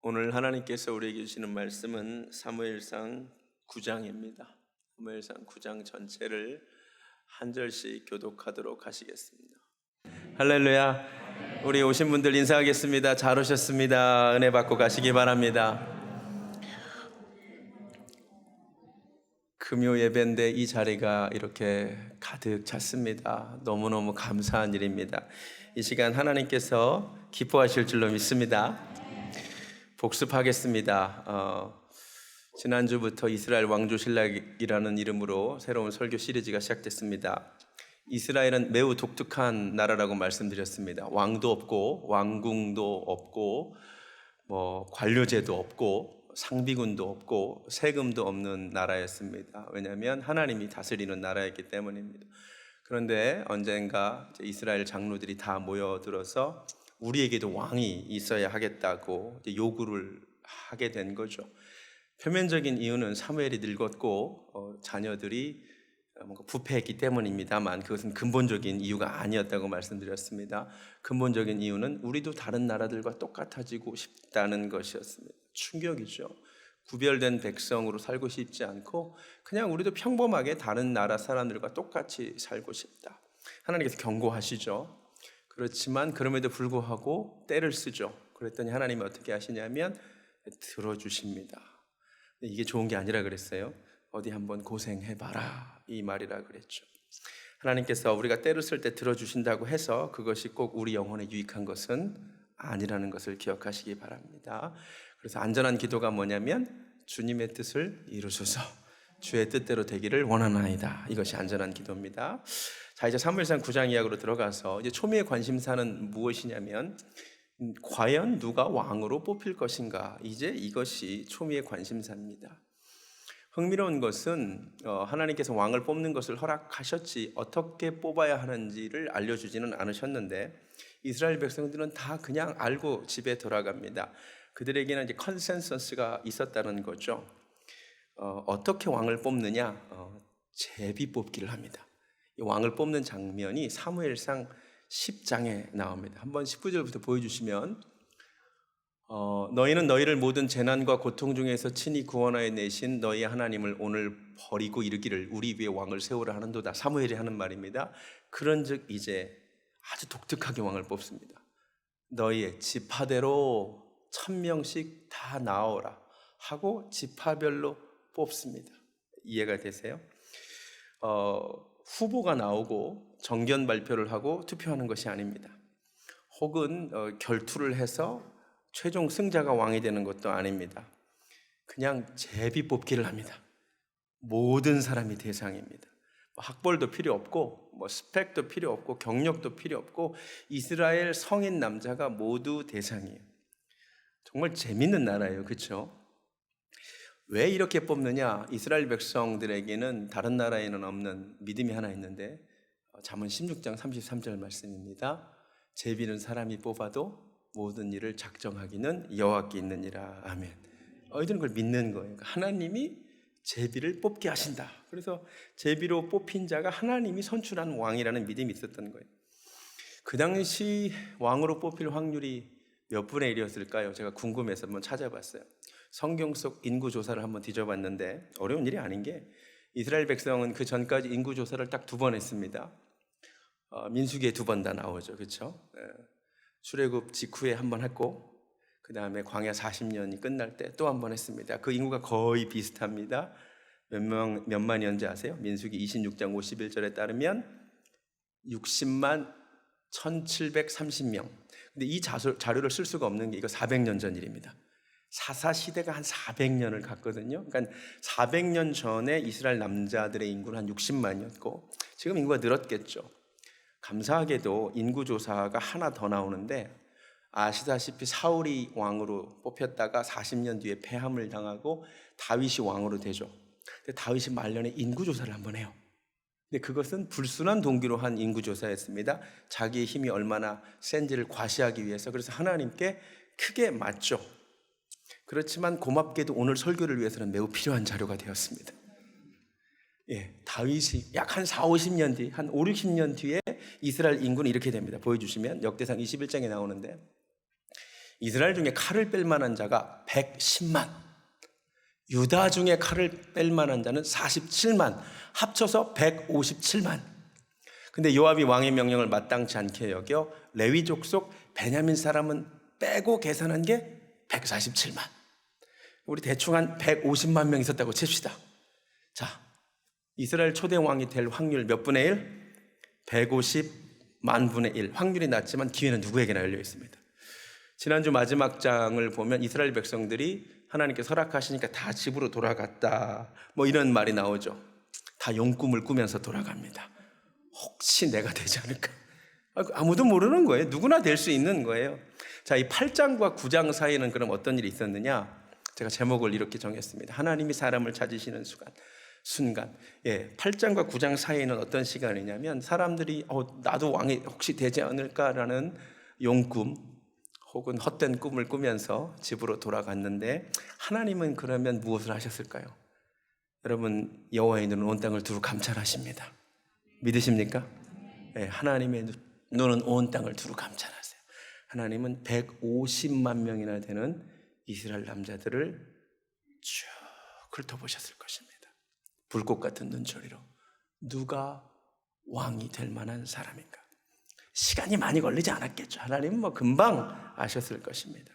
오늘 하나님께서 우리에게 주시는 말씀은 사무엘상 9장입니다. 사무엘상 9장 전체를 한 절씩 교독하도록 하시겠습니다. 할렐루야. 우리 오신 분들 인사하겠습니다. 잘 오셨습니다. 은혜 받고 가시기 바랍니다. 금요 예배인데 이 자리가 이렇게 가득 찼습니다. 너무너무 감사한 일입니다. 이 시간 하나님께서 기뻐하실 줄로 믿습니다. 복습하겠습니다. 지난주부터 이스라엘 왕조신락이라는 이름으로 새로운 설교 시리즈가 시작됐습니다. 이스라엘은 매우 독특한 나라라고 말씀드렸습니다. 왕도 없고 왕궁도 없고 관료제도 없고 상비군도 없고 세금도 없는 나라였습니다. 왜냐하면 하나님이 다스리는 나라였기 때문입니다. 그런데 언젠가 이스라엘 장로들이 다 모여들어서 우리에게도 왕이 있어야 하겠다고 요구를 하게 된 거죠. 표면적인 이유는 사무엘이 늙었고 자녀들이 뭔가 부패했기 때문입니다만 그것은 근본적인 이유가 아니었다고 말씀드렸습니다. 근본적인 이유는 우리도 다른 나라들과 똑같아지고 싶다는 것이었습니다. 충격이죠. 구별된 백성으로 살고 싶지 않고 그냥 우리도 평범하게 다른 나라 사람들과 똑같이 살고 싶다. 하나님께서 경고하시죠. 그렇지만 그럼에도 불구하고 때를 쓰죠. 그랬더니 하나님이 어떻게 하시냐면 들어주십니다. 이게 좋은 게 아니라 그랬어요. 어디 한번 고생해봐라 이 말이라 그랬죠. 하나님께서 우리가 때를 쓸 때 들어주신다고 해서 그것이 꼭 우리 영혼에 유익한 것은 아니라는 것을 기억하시기 바랍니다. 그래서 안전한 기도가 뭐냐면 주님의 뜻을 이루소서 주의 뜻대로 되기를 원하나이다. 이것이 안전한 기도입니다. 자, 이제 사무엘상 9장 이야기로 들어가서 이제 초미의 관심사는 무엇이냐면 과연 누가 왕으로 뽑힐 것인가. 이제 이것이 초미의 관심사입니다. 흥미로운 것은 하나님께서 왕을 뽑는 것을 허락하셨지 어떻게 뽑아야 하는지를 알려주지는 않으셨는데 이스라엘 백성들은 다 그냥 알고 집에 돌아갑니다. 그들에게는 이제 컨센서스가 있었다는 거죠. 어떻게 왕을 뽑느냐? 제비 뽑기를 합니다. 이 왕을 뽑는 장면이 사무엘상 10장에 나옵니다. 한번 19절부터 보여주시면 너희는 너희를 모든 재난과 고통 중에서 친히 구원하여 내신 너희 하나님을 오늘 버리고 이르기를 우리 위에 왕을 세우라 하는도다. 사무엘이 하는 말입니다. 그런즉 이제 아주 독특하게 왕을 뽑습니다. 너희의 지파대로 1000명씩 다 나오라 하고 지파별로 뽑습니다. 이해가 되세요? 후보가 나오고 정견 발표를 하고 투표하는 것이 아닙니다. 혹은 결투를 해서 최종 승자가 왕이 되는 것도 아닙니다. 그냥 제비 뽑기를 합니다. 모든 사람이 대상입니다. 학벌도 필요 없고 스펙도 필요 없고 경력도 필요 없고 이스라엘 성인 남자가 모두 대상이에요. 정말 재밌는 나라예요. 그렇죠? 왜 이렇게 뽑느냐? 이스라엘 백성들에게는 다른 나라에는 없는 믿음이 하나 있는데 잠언 16장 33절 말씀입니다. 제비는 사람이 뽑아도 모든 일을 작정하기는 여호와께 있느니라. 아멘. 이들은 그걸 믿는 거예요. 하나님이 제비를 뽑게 하신다. 그래서 제비로 뽑힌 자가 하나님이 선출한 왕이라는 믿음이 있었던 거예요. 그 당시 왕으로 뽑힐 확률이 몇 분의 1이었을까요? 제가 궁금해서 한번 찾아봤어요. 성경 속 인구 조사를 한번 뒤져봤는데 어려운 일이 아닌 게 이스라엘 백성은 그 전까지 인구 조사를 딱 2번 했습니다. 민수기에 2번 다 나오죠. 그렇죠? 출애굽 직후에 한 번 했고 그 다음에 광야 40년이 끝날 때 또 한 번 했습니다. 그 인구가 거의 비슷합니다. 몇만 년지 아세요? 민수기 26장 51절에 따르면 60만 1730명. 근데 이 자료를 쓸 수가 없는 게 이거 400년 전 일입니다. 사사 시대가 한 400년을 갔거든요. 그러니까 400년 전에 이스라엘 남자들의 인구는 한 60만이었고 지금 인구가 늘었겠죠. 감사하게도 인구조사가 하나 더 나오는데 아시다시피 사울이 왕으로 뽑혔다가 40년 뒤에 폐함을 당하고 다윗이 왕으로 되죠. 근데 다윗이 말년에 인구조사를 한번 해요. 근데 그것은 불순한 동기로 한 인구조사였습니다. 자기의 힘이 얼마나 센지를 과시하기 위해서. 그래서 하나님께 크게 맞죠. 그렇지만 고맙게도 오늘 설교를 위해서는 매우 필요한 자료가 되었습니다. 다윗이 약 한 4, 50년 뒤, 한 5, 60년 뒤에 이스라엘 인구는 이렇게 됩니다. 보여주시면 역대상 21장에 나오는데 이스라엘 중에 칼을 뺄 만한 자가 110만, 유다 중에 칼을 뺄 만한 자는 47만, 합쳐서 157만. 근데 요압이 왕의 명령을 마땅치 않게 여겨 레위 족속 베냐민 사람은 빼고 계산한 게 147만. 우리 대충 한 150만 명 있었다고 칩시다. 자, 이스라엘 초대 왕이 될 확률 몇 분의 1? 150만 분의 1. 확률이 낮지만 기회는 누구에게나 열려 있습니다. 지난주 마지막 장을 보면 이스라엘 백성들이 하나님께 설악하시니까 다 집으로 돌아갔다, 뭐 이런 말이 나오죠. 다 용꿈을 꾸면서 돌아갑니다. 혹시 내가 되지 않을까? 아무도 모르는 거예요. 누구나 될 수 있는 거예요. 자, 이 8장과 9장 사이에는 그럼 어떤 일이 있었느냐? 제가 제목을 이렇게 정했습니다. 하나님이 사람을 찾으시는 순간. 8장과 9장 사이에는 어떤 시간이냐면 사람들이 나도 왕이 혹시 되지 않을까라는 용꿈 혹은 헛된 꿈을 꾸면서 집으로 돌아갔는데, 하나님은 그러면 무엇을 하셨을까요? 여러분, 여호와의 눈은 온 땅을 두루 감찰하십니다. 믿으십니까? 네, 하나님의 눈은 온 땅을 두루 감찰하세요. 하나님은 150만 명이나 되는 이스라엘 남자들을 쭉 훑어보셨을 것입니다. 불꽃 같은 눈초리로 누가 왕이 될 만한 사람인가? 시간이 많이 걸리지 않았겠죠. 하나님은 금방 아셨을 것입니다.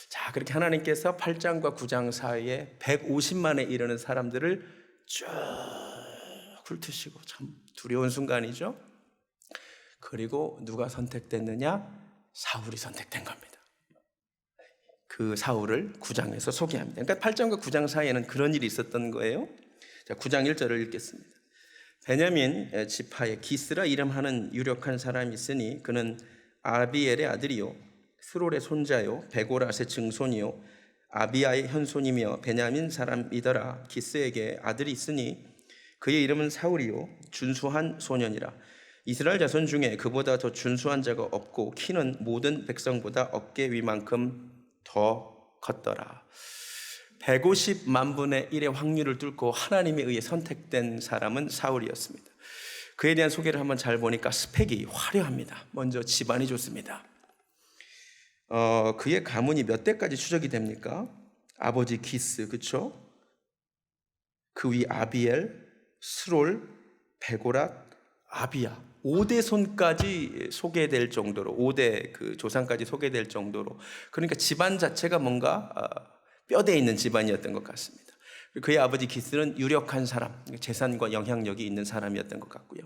자, 그렇게 하나님께서 8장과 9장 사이에 150만에 이르는 사람들을 쭉 훑으시고, 참 두려운 순간이죠. 그리고 누가 선택됐느냐? 사울이 선택된 겁니다. 그 사울을 9장에서 소개합니다. 그러니까 8장과 9장 사이에는 그런 일이 있었던 거예요. 자, 9장 1절을 읽겠습니다. 베냐민 지파에 기스라 이름하는 유력한 사람이 있으니 그는 아비엘의 아들이요 스롤의 손자요 베고랏의 증손이요 아비야의 현손이며 베냐민 사람이더라. 기스에게 아들이 있으니 그의 이름은 사울이요 준수한 소년이라. 이스라엘 자손 중에 그보다 더 준수한 자가 없고 키는 모든 백성보다 어깨 위만큼 더 컸더라. 150만 분의 1의 확률을 뚫고 하나님에 의해 선택된 사람은 사울이었습니다. 그에 대한 소개를 한번 잘 보니까 스펙이 화려합니다. 먼저 집안이 좋습니다. 그의 가문이 몇 대까지 추적이 됩니까? 아버지 기스, 그렇죠? 그 위 아비엘, 스롤, 베고랏, 아비야, 5대 손까지 소개될 정도로, 5대 그 조상까지 소개될 정도로, 그러니까 집안 자체가 뭔가 뼈대에 있는 집안이었던 것 같습니다. 그의 아버지 기스는 유력한 사람, 재산과 영향력이 있는 사람이었던 것 같고요.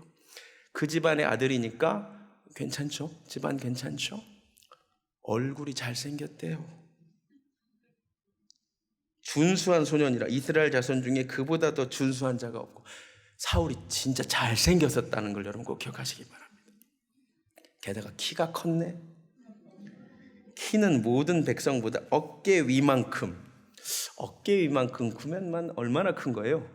그 집안의 아들이니까 괜찮죠? 집안 괜찮죠? 얼굴이 잘생겼대요. 준수한 소년이라. 이스라엘 자손 중에 그보다 더 준수한 자가 없고. 사울이 진짜 잘생겼었다는 걸 여러분 꼭 기억하시기 바랍니다. 게다가 키가 컸네. 키는 모든 백성보다 어깨 위만큼. 어깨 위만큼 크면 얼마나 큰 거예요?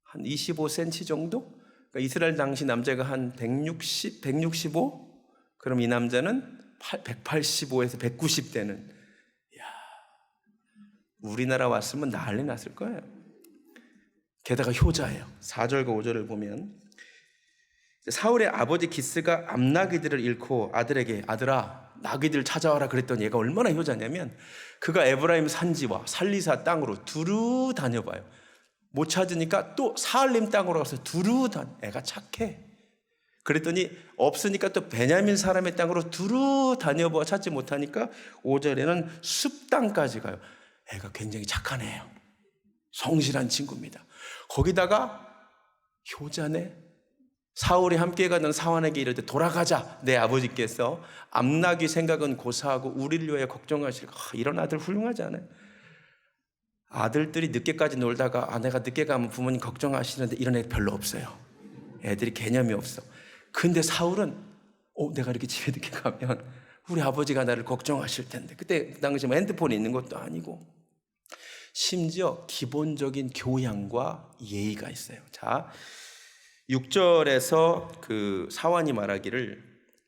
한 25cm 정도? 그러니까 이스라엘 당시 남자가 한 160, 165? 그럼 이 남자는 185에서 190 되는. 이야, 우리나라 왔으면 난리 났을 거예요. 게다가 효자예요. 4절과 5절을 보면 사울의 아버지 기스가 암나귀들을 잃고 아들에게 아들아 나귀들 찾아와라 그랬더니 얘가 얼마나 효자냐면 그가 에브라임 산지와 살리사 땅으로 두루 다녀봐요. 못 찾으니까 또 사알림 땅으로 가서 두루 애가 착해. 그랬더니 없으니까 또 베냐민 사람의 땅으로 두루 다녀봐. 찾지 못하니까 5절에는 숲 땅까지 가요. 애가 굉장히 착한 애예요. 성실한 친구입니다. 거기다가 효자네. 사울이 함께 가는 사환에게 이럴 때 돌아가자. 내 아버지께서 암나귀 생각은 고사하고 우리를 위하여 걱정하실. 이런 아들 훌륭하지 않아요? 아들들이 늦게까지 놀다가 아내가 늦게 가면 부모님 걱정하시는데 이런 애 별로 없어요. 애들이 개념이 없어. 근데 사울은 내가 이렇게 집에 늦게 가면 우리 아버지가 나를 걱정하실 텐데. 그때 당시 뭐 핸드폰이 있는 것도 아니고 심지어 기본적인 교양과 예의가 있어요. 자, 6절에서 그 사환이 말하기를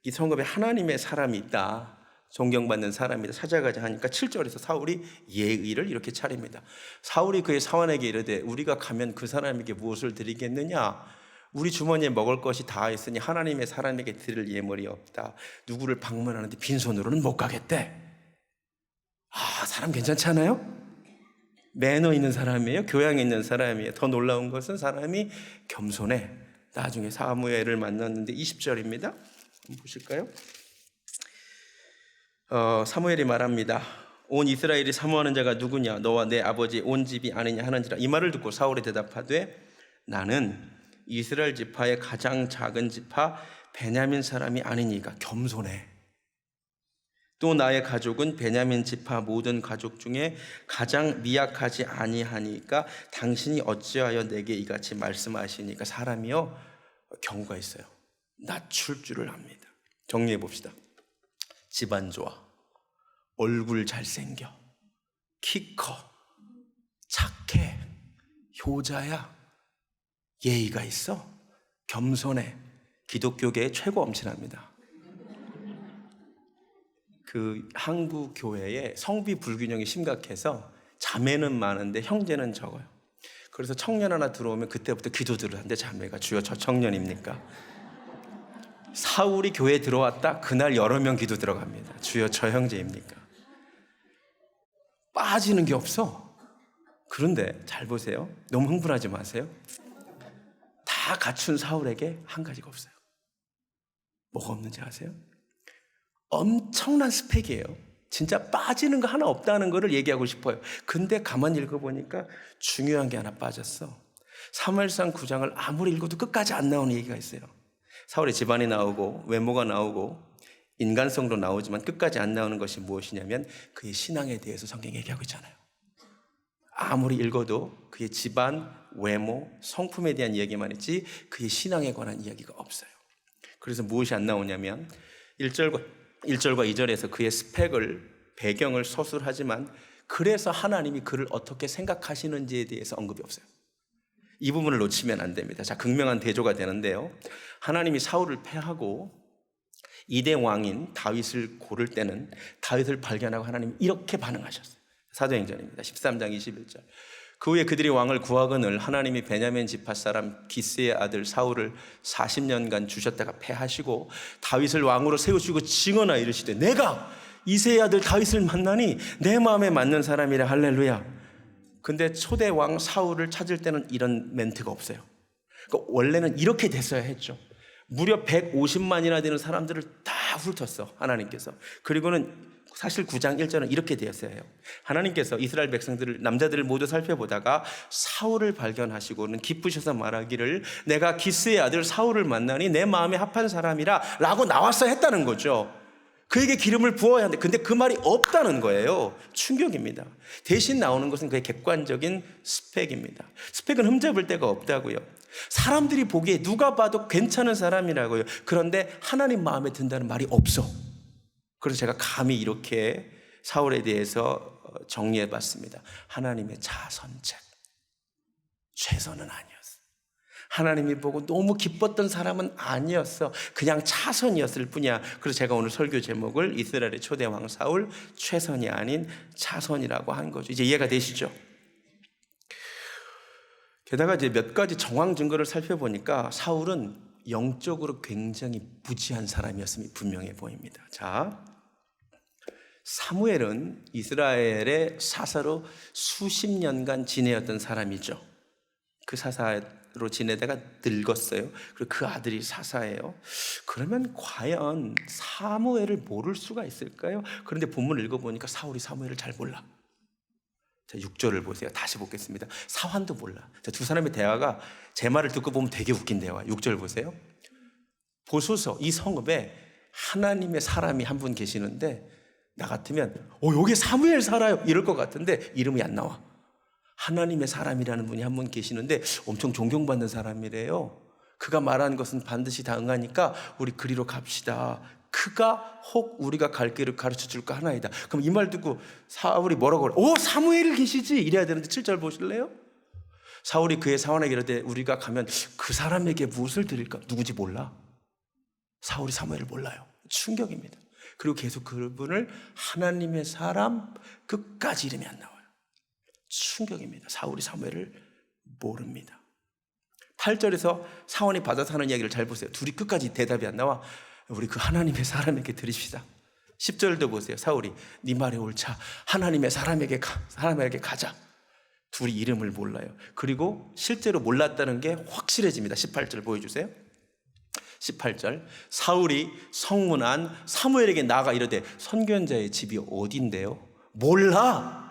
이 성읍에 하나님의 사람이 있다. 존경받는 사람이다. 찾아가자 하니까 7절에서 사울이 예의를 이렇게 차립니다. 사울이 그의 사환에게 이르되 우리가 가면 그 사람에게 무엇을 드리겠느냐? 우리 주머니에 먹을 것이 다 있으니 하나님의 사람에게 드릴 예물이 없다. 누구를 방문하는데 빈손으로는 못 가겠대. 사람 괜찮지 않아요? 매너 있는 사람이에요. 교양 있는 사람이에요. 더 놀라운 것은 사람이 겸손해. 나중에 사무엘을 만났는데 20절입니다. 한번 보실까요? 사무엘이 말합니다. 온 이스라엘이 사모하는 자가 누구냐? 너와 내 아버지 온 집이 아니냐 하는지라. 이 말을 듣고 사울이 대답하되 나는 이스라엘 지파의 가장 작은 지파 베냐민 사람이 아니니까. 겸손해. 또 나의 가족은 베냐민 지파 모든 가족 중에 가장 미약하지 아니하니까 당신이 어찌하여 내게 이같이 말씀하시니까. 사람이요 경우가 있어요. 낮출 줄을 압니다. 정리해 봅시다. 집안 좋아, 얼굴 잘생겨, 키 커, 착해, 효자야, 예의가 있어, 겸손해. 기독교계의 최고 엄친합니다. 그 한국 교회에 성비 불균형이 심각해서 자매는 많은데 형제는 적어요. 그래서 청년 하나 들어오면 그때부터 기도들을 한대. 자매가 주여 저 청년입니까? 사울이 교회에 들어왔다 그날 여러 명 기도 들어갑니다. 주여 저 형제입니까? 빠지는 게 없어. 그런데 잘 보세요. 너무 흥분하지 마세요. 다 갖춘 사울에게 한 가지가 없어요. 뭐가 없는지 아세요? 엄청난 스펙이에요. 진짜 빠지는 거 하나 없다는 거를 얘기하고 싶어요. 근데 가만히 읽어보니까 중요한 게 하나 빠졌어. 사무엘상 9장을 아무리 읽어도 끝까지 안 나오는 얘기가 있어요. 사울의 집안이 나오고 외모가 나오고 인간성도 나오지만 끝까지 안 나오는 것이 무엇이냐면 그의 신앙에 대해서 성경이 얘기하고 있잖아요. 아무리 읽어도 그의 집안, 외모, 성품에 대한 이야기만 있지 그의 신앙에 관한 이야기가 없어요. 그래서 무엇이 안 나오냐면 1절과 2절에서 그의 스펙을, 배경을 서술하지만 그래서 하나님이 그를 어떻게 생각하시는지에 대해서 언급이 없어요. 이 부분을 놓치면 안 됩니다. 자, 극명한 대조가 되는데요. 하나님이 사울을 패하고 이대 왕인 다윗을 고를 때는 다윗을 발견하고 하나님이 이렇게 반응하셨어요. 사도행전입니다. 13장 21절. 그 후에 그들이 왕을 구하거늘 하나님이 베냐민 지파 사람 기스의 아들 사울을 40년간 주셨다가 패하시고 다윗을 왕으로 세우시고 증언하 이르시되 내가 이새의 아들 다윗을 만나니 내 마음에 맞는 사람이라. 할렐루야. 근데 초대 왕 사울을 찾을 때는 이런 멘트가 없어요. 그러니까 원래는 이렇게 됐어야 했죠. 무려 150만이나 되는 사람들을 다 훑었어 하나님께서. 그리고는 사실 9장 1절은 이렇게 되었어야 해요. 하나님께서 이스라엘 백성들을, 남자들을 모두 살펴보다가 사울을 발견하시고는 기쁘셔서 말하기를 내가 기스의 아들 사울을 만나니 내 마음에 합한 사람이라 라고 나왔어야 했다는 거죠. 그에게 기름을 부어야 하는데 근데 그 말이 없다는 거예요. 충격입니다. 대신 나오는 것은 그의 객관적인 스펙입니다. 스펙은 흠잡을 데가 없다고요. 사람들이 보기에 누가 봐도 괜찮은 사람이라고요. 그런데 하나님 마음에 든다는 말이 없어. 그래서 제가 감히 이렇게 사울에 대해서 정리해 봤습니다. 하나님의 자선책. 최선은 아니었어. 하나님이 보고 너무 기뻤던 사람은 아니었어. 그냥 차선이었을 뿐이야. 그래서 제가 오늘 설교 제목을 이스라엘의 초대 왕 사울 최선이 아닌 차선이라고 한 거죠. 이제 이해가 되시죠? 게다가 이제 몇 가지 정황 증거를 살펴보니까 사울은 영적으로 굉장히 무지한 사람이었음이 분명해 보입니다. 자, 사무엘은 이스라엘의 사사로 수십 년간 지내었던 사람이죠. 그 사사로 지내다가 늙었어요. 그리고 그 아들이 사사예요. 그러면 과연 사무엘을 모를 수가 있을까요? 그런데 본문을 읽어보니까 사울이 사무엘을 잘 몰라. 자, 6절을 보세요. 다시 보겠습니다. 사환도 몰라. 자, 두 사람의 대화가 제 말을 듣고 보면 되게 웃긴 대화. 6절 보세요. 보소서 이 성읍에 하나님의 사람이 한 분 계시는데 나 같으면 여기 사무엘 살아요 이럴 것 같은데 이름이 안 나와. 하나님의 사람이라는 분이 한 분 계시는데 엄청 존경받는 사람이래요. 그가 말하는 것은 반드시 다 응하니까 우리 그리로 갑시다. 그가 혹 우리가 갈 길을 가르쳐 줄까 하나이다. 그럼 이 말 듣고 사울이 뭐라고 그래? 사무엘 계시지 이래야 되는데 7절 보실래요? 사울이 그의 사원에게 이르되 우리가 가면 그 사람에게 무엇을 드릴까? 누구지 몰라. 사울이 사무엘을 몰라요. 충격입니다. 그리고 계속 그분을 하나님의 사람 끝까지 이름이 안 나와요. 충격입니다. 사울이 사무엘을 모릅니다. 8절에서 사원이 받아서 하는 이야기를 잘 보세요. 둘이 끝까지 대답이 안 나와. 우리 그 하나님의 사람에게 드립시다. 10절도 보세요. 사울이 네 말이 옳자. 하나님의 사람에게 가자. 둘이 이름을 몰라요. 그리고 실제로 몰랐다는 게 확실해집니다. 18절 보여주세요. 18절 사울이 성문 안 사무엘에게 나아가 이르되 선견자의 집이 어딘데요? 몰라.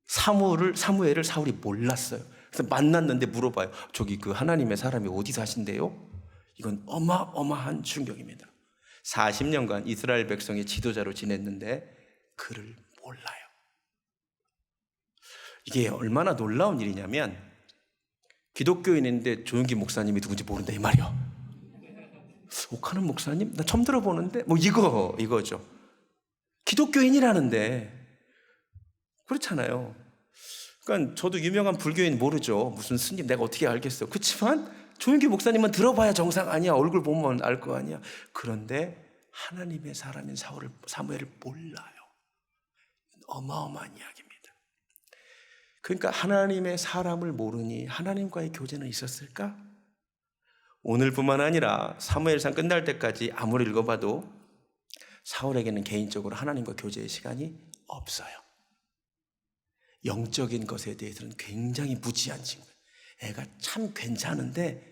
사무엘을 사울이 몰랐어요. 그래서 만났는데 물어봐요. 저기 그 하나님의 사람이 어디 사신대요? 이건 어마어마한 충격입니다. 40년간 이스라엘 백성의 지도자로 지냈는데 그를 몰라요. 이게 얼마나 놀라운 일이냐면 기독교인인데 조용기 목사님이 누군지 모른다 이 말이요. 옥하는 목사님? 나 처음 들어보는데 뭐 이거죠. 기독교인이라는데 그렇잖아요. 그러니까 저도 유명한 불교인 모르죠. 무슨 스님 내가 어떻게 알겠어. 그렇지만 조용기 목사님은 들어봐야 정상 아니야. 얼굴 보면 알 거 아니야. 그런데 하나님의 사람인 사무엘을 몰라요. 어마어마한 이야기입니다. 그러니까 하나님의 사람을 모르니 하나님과의 교제는 있었을까? 오늘뿐만 아니라 사무엘상 끝날 때까지 아무리 읽어봐도 사울에게는 개인적으로 하나님과 교제의 시간이 없어요. 영적인 것에 대해서는 굉장히 무지한 친구. 애가 참 괜찮은데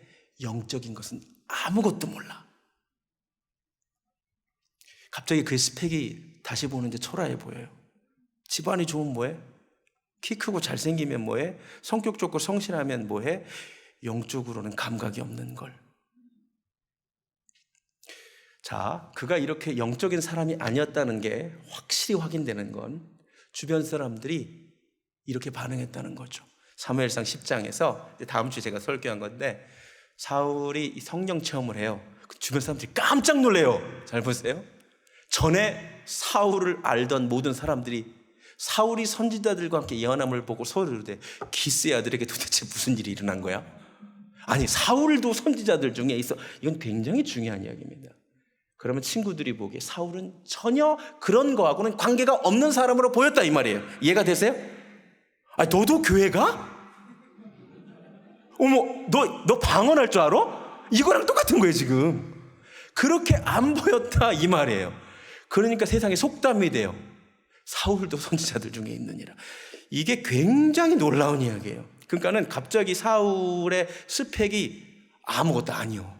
영적인 것은 아무것도 몰라. 갑자기 그 스펙이 다시 보는데 초라해 보여요. 집안이 좋으면 뭐해? 키 크고 잘생기면 뭐해? 성격 좋고 성실하면 뭐해? 영적으로는 감각이 없는 걸. 자, 그가 이렇게 영적인 사람이 아니었다는 게 확실히 확인되는 건 주변 사람들이 이렇게 반응했다는 거죠. 사무엘상 10장에서 다음 주에 제가 설교한 건데 사울이 성령 체험을 해요. 주변 사람들이 깜짝 놀래요. 잘 보세요. 전에 사울을 알던 모든 사람들이 사울이 선지자들과 함께 예언함을 보고 서로 이르되 기스의 아들에게 도대체 무슨 일이 일어난 거야? 아니 사울도 선지자들 중에 있어. 이건 굉장히 중요한 이야기입니다. 그러면 친구들이 보기에 사울은 전혀 그런 거하고는 관계가 없는 사람으로 보였다 이 말이에요. 이해가 되세요? 아니 너도 교회 가? 어머 너 방언할 줄 알아? 이거랑 똑같은 거예요 지금. 그렇게 안 보였다 이 말이에요. 그러니까 세상에 속담이 돼요. 사울도 선지자들 중에 있느니라. 이게 굉장히 놀라운 이야기예요. 그러니까는 갑자기 사울의 스펙이 아무것도 아니요.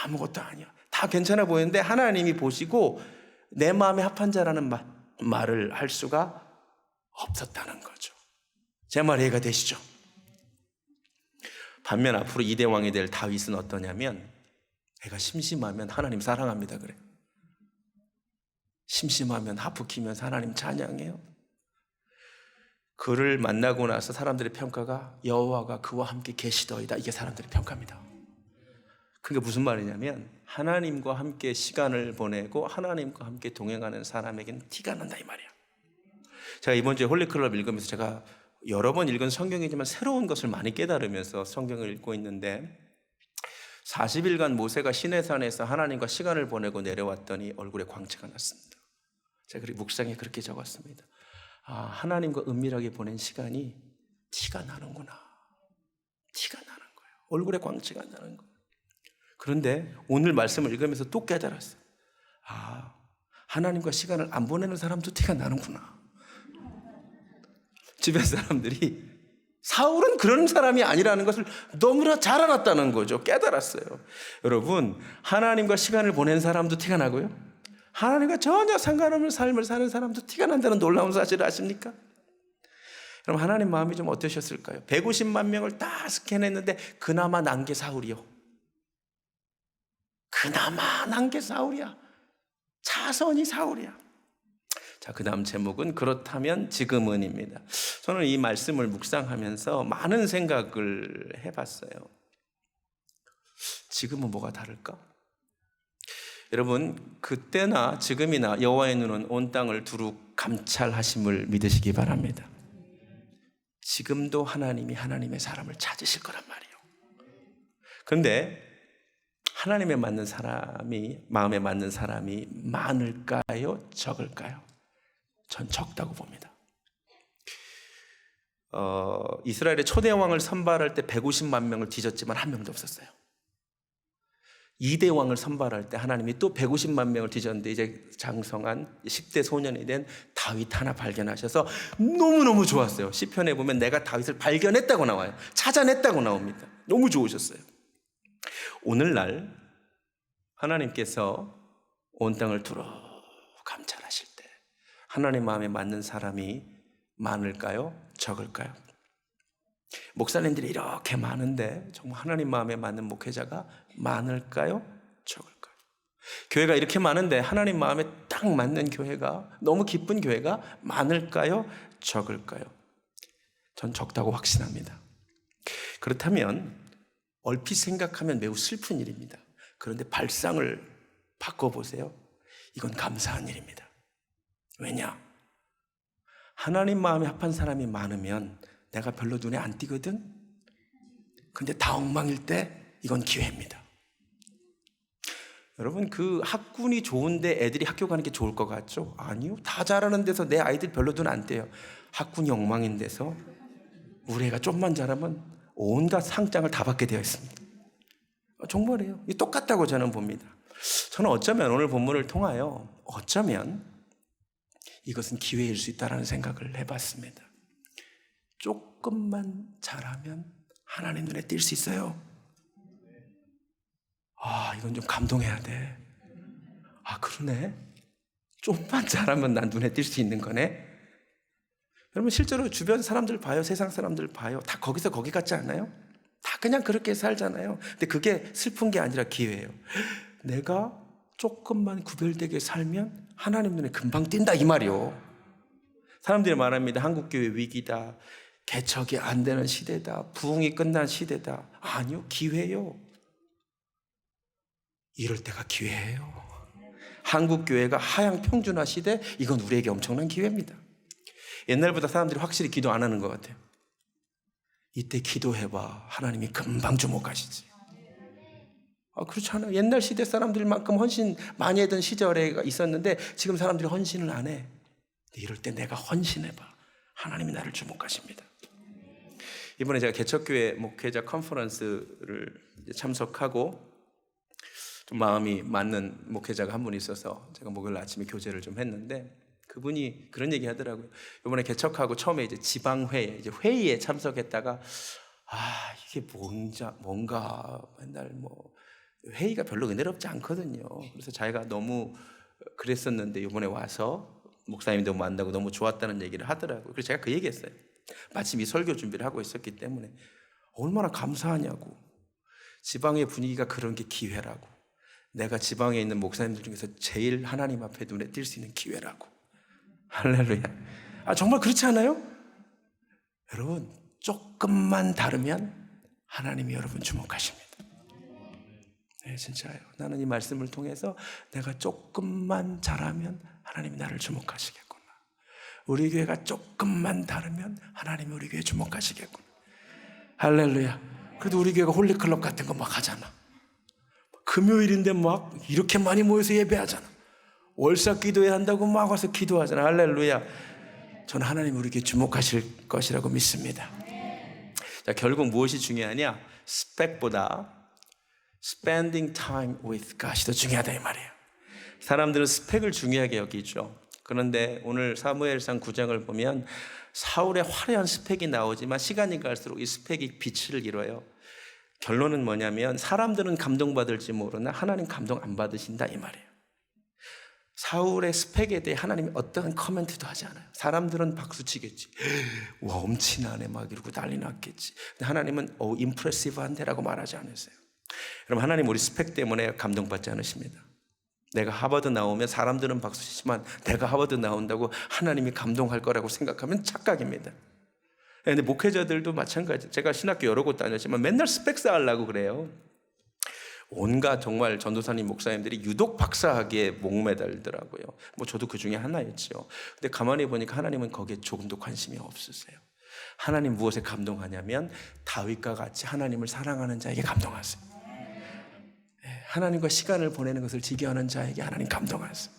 아무것도 아니야. 다 괜찮아 보이는데 하나님이 보시고 내 마음에 합한 자라는 말을 할 수가 없었다는 거죠. 제 말 이해가 되시죠? 반면 앞으로 2대 왕이 될 다윗은 어떠냐면 애가 심심하면 하나님 사랑합니다 그래. 심심하면 하프 키면서 하나님 찬양해요. 그를 만나고 나서 사람들의 평가가 여호와가 그와 함께 계시더이다. 이게 사람들의 평가입니다. 그게 무슨 말이냐면 하나님과 함께 시간을 보내고 하나님과 함께 동행하는 사람에게는 티가 난다 이 말이야. 제가 이번 주에 홀리클럽 읽으면서 제가 여러 번 읽은 성경이지만 새로운 것을 많이 깨달으면서 성경을 읽고 있는데 40일간 모세가 시내산에서 하나님과 시간을 보내고 내려왔더니 얼굴에 광채가 났습니다. 제가 묵상에 그렇게 적었습니다. 아, 하나님과 은밀하게 보낸 시간이 티가 나는구나. 티가 나는 거예요. 얼굴에 광채가 나는 거예요. 그런데 오늘 말씀을 읽으면서 또 깨달았어요. 아, 하나님과 시간을 안 보내는 사람도 티가 나는구나. 주변 사람들이 사울은 그런 사람이 아니라는 것을 너무나 잘 알았다는 거죠. 깨달았어요. 여러분, 하나님과 시간을 보낸 사람도 티가 나고요. 하나님과 전혀 상관없는 삶을 사는 사람도 티가 난다는 놀라운 사실을 아십니까? 그럼 하나님 마음이 좀 어떠셨을까요? 150만 명을 다 스캔했는데 그나마 난 게 사울이요. 그나마 난 게 사울이야. 자선이 사울이야. 자, 그 다음 제목은 그렇다면 지금은입니다. 저는 이 말씀을 묵상하면서 많은 생각을 해봤어요. 지금은 뭐가 다를까? 여러분, 그때나 지금이나 여호와의 눈은 온 땅을 두루 감찰하심을 믿으시기 바랍니다. 지금도 하나님이 하나님의 사람을 찾으실 거란 말이에요. 그런데 하나님에 맞는 사람이, 마음에 맞는 사람이 많을까요? 적을까요? 전 적다고 봅니다. 이스라엘의 초대 왕을 선발할 때 150만 명을 뒤졌지만 한 명도 없었어요. 2대 왕을 선발할 때 하나님이 또 150만 명을 뒤졌는데 이제 장성한 10대 소년이 된 다윗 하나 발견하셔서 너무너무 좋았어요. 시편에 보면 내가 다윗을 발견했다고 나와요. 찾아냈다고 나옵니다. 너무 좋으셨어요. 오늘날 하나님께서 온 땅을 두루 감찰하실 때 하나님 마음에 맞는 사람이 많을까요? 적을까요? 목사님들이 이렇게 많은데 정말 하나님 마음에 맞는 목회자가 많을까요? 적을까요? 교회가 이렇게 많은데 하나님 마음에 딱 맞는 교회가, 너무 기쁜 교회가 많을까요? 적을까요? 전 적다고 확신합니다. 그렇다면 얼핏 생각하면 매우 슬픈 일입니다. 그런데 발상을 바꿔보세요. 이건 감사한 일입니다. 왜냐? 하나님 마음에 합한 사람이 많으면 내가 별로 눈에 안 띄거든? 근데 다 엉망일 때 이건 기회입니다. 여러분, 그 학군이 좋은데 애들이 학교 가는 게 좋을 것 같죠? 아니요. 다 잘하는 데서 내 아이들 별로 눈 안 띄어요. 학군이 엉망인 데서 우리 애가 좀만 잘하면 온갖 상장을 다 받게 되어 있습니다. 정말이에요. 이 똑같다고 저는 봅니다. 저는 어쩌면 오늘 본문을 통하여 어쩌면 이것은 기회일 수 있다는 생각을 해봤습니다. 조금만 잘하면 하나님 눈에 띌 수 있어요. 이건 좀 감동해야 돼. 그러네. 좀만 잘하면 난 눈에 띌 수 있는 거네. 여러분, 실제로 주변 사람들 봐요. 세상 사람들 봐요. 다 거기서 거기 같지 않아요? 다 그냥 그렇게 살잖아요. 근데 그게 슬픈 게 아니라 기회예요. 내가 조금만 구별되게 살면 하나님 눈에 금방 띈다 이 말이요. 사람들이 말합니다. 한국교회 위기다, 개척이 안 되는 시대다, 부흥이 끝난 시대다. 아니요, 기회요. 이럴 때가 기회예요. 한국교회가 하향 평준화 시대, 이건 우리에게 엄청난 기회입니다. 옛날보다 사람들이 확실히 기도 안 하는 것 같아요. 이때 기도해봐. 하나님이 금방 주목하시지. 그렇지 않아요. 옛날 시대 사람들만큼 헌신 많이 했던 시절에 있었는데 지금 사람들이 헌신을 안 해. 이럴 때 내가 헌신해봐. 하나님이 나를 주목하십니다. 이번에 제가 개척교회 목회자 컨퍼런스를 참석하고 좀 마음이 맞는 목회자가 한 분 있어서 제가 목요일 아침에 교제를 좀 했는데 그분이 그런 얘기 하더라고요. 이번에 개척하고 처음에 이제 지방회의, 이제 회의에 참석했다가 이게 뭔가 맨날 회의가 별로 은혜롭지 않거든요. 그래서 자기가 너무 그랬었는데 이번에 와서 목사님도 만나고 너무 좋았다는 얘기를 하더라고요. 그래서 제가 그 얘기했어요. 마침 이 설교 준비를 하고 있었기 때문에 얼마나 감사하냐고. 지방의 분위기가 그런 게 기회라고. 내가 지방에 있는 목사님들 중에서 제일 하나님 앞에 눈에 띌 수 있는 기회라고. 할렐루야. 정말 그렇지 않아요? 여러분, 조금만 다르면 하나님이 여러분 주목하십니다. 네, 진짜예요. 나는 이 말씀을 통해서 내가 조금만 잘하면 하나님이 나를 주목하시겠구나. 우리 교회가 조금만 다르면 하나님이 우리 교회 주목하시겠구나. 할렐루야. 그래도 우리 교회가 홀리클럽 같은 거 막 하잖아. 금요일인데 막 이렇게 많이 모여서 예배하잖아. 월삭 기도회 한다고 막 와서 기도하잖아. 할렐루야. 저는 하나님 우리 교회 주목하실 것이라고 믿습니다. 자, 결국 무엇이 중요하냐? 스펙보다 spending time with God이 더 중요하다 이 말이에요. 사람들은 스펙을 중요하게 여기죠. 그런데 오늘 사무엘상 9장을 보면 사울의 화려한 스펙이 나오지만 시간이 갈수록 이 스펙이 빛을 잃어요. 결론은 뭐냐면 사람들은 감동받을지 모르나 하나님 감동 안 받으신다 이 말이에요. 사울의 스펙에 대해 하나님이 어떠한 코멘트도 하지 않아요. 사람들은 박수치겠지. 와, 엄친하네 막 이러고 난리 났겠지. 근데 하나님은 임프레시브한데라고 말하지 않으세요. 여러분, 하나님 우리 스펙 때문에 감동받지 않으십니다. 내가 하버드 나오면 사람들은 박수치지만 내가 하버드 나온다고 하나님이 감동할 거라고 생각하면 착각입니다. 근데 목회자들도 마찬가지. 제가 신학교 여러 곳 다녔지만 맨날 스펙 쌓으려고 그래요. 온갖 정말 전도사님 목사님들이 유독 박사학위에 목매달더라고요. 저도 그 중에 하나였죠. 근데 가만히 보니까 하나님은 거기에 조금도 관심이 없으세요. 하나님 무엇에 감동하냐면 다윗과 같이 하나님을 사랑하는 자에게 감동하세요. 하나님과 시간을 보내는 것을 즐겨하는 자에게 하나님 감동하세요.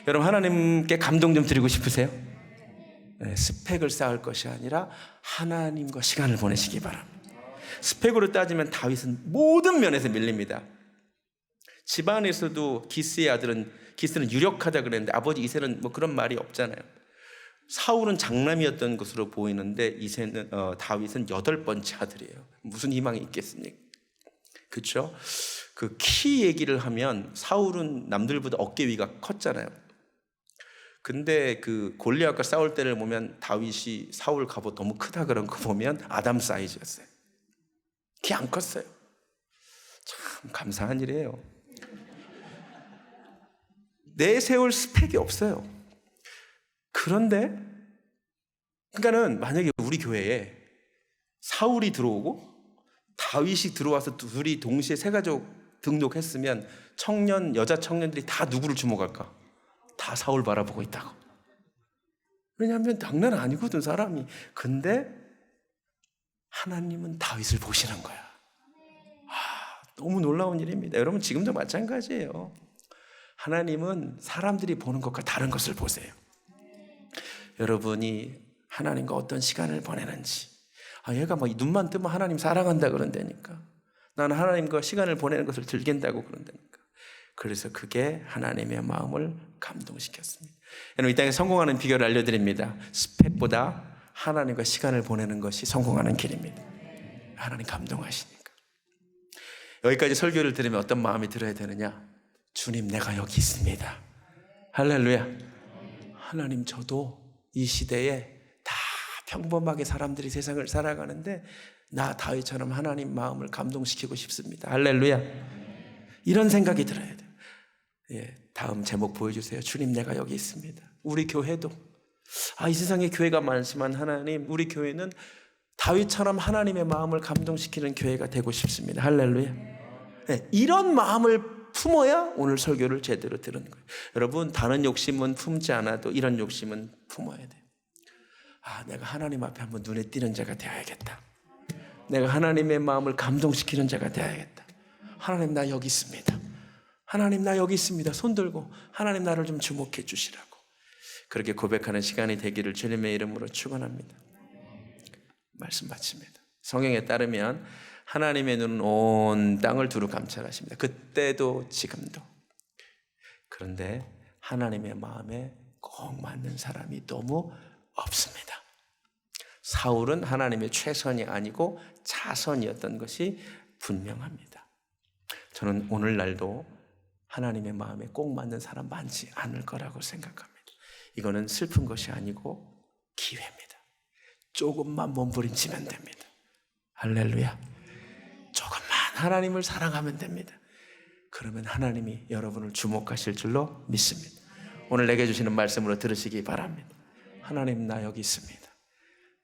여러분, 하나님께 감동 좀 드리고 싶으세요? 스펙을 쌓을 것이 아니라 하나님과 시간을 보내시기 바랍니다. 스펙으로 따지면 다윗은 모든 면에서 밀립니다. 집안에서도 기스의 아들은, 기스는 유력하다 그랬는데 아버지 이새는 뭐 그런 말이 없잖아요. 사울은 장남이었던 것으로 보이는데 다윗은 8번째 아들이에요. 무슨 희망이 있겠습니까? 그렇죠? 그 키 얘기를 하면 사울은 남들보다 어깨 위가 컸잖아요. 근데 그 골리앗과 싸울 때를 보면 다윗이 사울 갑옷 너무 크다 그런 거 보면 아담 사이즈였어요. 키 안 컸어요. 참 감사한 일이에요. 내세울 스펙이 없어요. 그런데 그러니까는 만약에 우리 교회에 사울이 들어오고 다윗이 들어와서 둘이 동시에 세 가족 등록했으면 여자 청년들이 다 누구를 주목할까? 다 사울 바라보고 있다고. 왜냐하면 장난 아니거든 사람이. 근데 하나님은 다윗을 보시는 거야. 너무 놀라운 일입니다. 여러분 지금도 마찬가지예요. 하나님은 사람들이 보는 것과 다른 것을 보세요. 여러분이 하나님과 어떤 시간을 보내는지. 얘가 뭐 눈만 뜨면 하나님 사랑한다 그런다니까. 나는 하나님과 시간을 보내는 것을 즐긴다고 그런다니까. 그래서 그게 하나님의 마음을 감동시켰습니다. 여러분 이 땅에 성공하는 비결을 알려드립니다. 스펙보다 하나님과 시간을 보내는 것이 성공하는 길입니다. 하나님 감동하시니까. 여기까지 설교를 들으면 어떤 마음이 들어야 되느냐? 주님 내가 여기 있습니다. 할렐루야. 하나님 저도 이 시대에 다 평범하게 사람들이 세상을 살아가는데 나 다윗처럼 하나님 마음을 감동시키고 싶습니다. 할렐루야. 이런 생각이 들어야 돼요. 다음 제목 보여주세요. 주님 내가 여기 있습니다. 우리 교회도 이 세상에 교회가 많지만 하나님 우리 교회는 다윗처럼 하나님의 마음을 감동시키는 교회가 되고 싶습니다. 할렐루야. 이런 마음을 품어야 오늘 설교를 제대로 들은 거예요. 여러분 다른 욕심은 품지 않아도 이런 욕심은 품어야 돼요. 내가 하나님 앞에 한번 눈에 띄는 자가 되어야겠다. 내가 하나님의 마음을 감동시키는 자가 되어야겠다. 하나님 나 여기 있습니다. 하나님 나 여기 있습니다. 손 들고 하나님 나를 좀 주목해 주시라고 그렇게 고백하는 시간이 되기를 주님의 이름으로 축원합니다. 말씀 마칩니다. 성경에 따르면 하나님의 눈은 온 땅을 두루 감찰하십니다. 그때도 지금도. 그런데 하나님의 마음에 꼭 맞는 사람이 너무 없습니다. 사울은 하나님의 최선이 아니고 자선이었던 것이 분명합니다. 저는 오늘날도 하나님의 마음에 꼭 맞는 사람 많지 않을 거라고 생각합니다. 이거는 슬픈 것이 아니고 기회입니다. 조금만 몸부림치면 됩니다. 할렐루야. 조금만 하나님을 사랑하면 됩니다. 그러면 하나님이 여러분을 주목하실 줄로 믿습니다. 오늘 내게 주시는 말씀으로 들으시기 바랍니다. 하나님 나 여기 있습니다.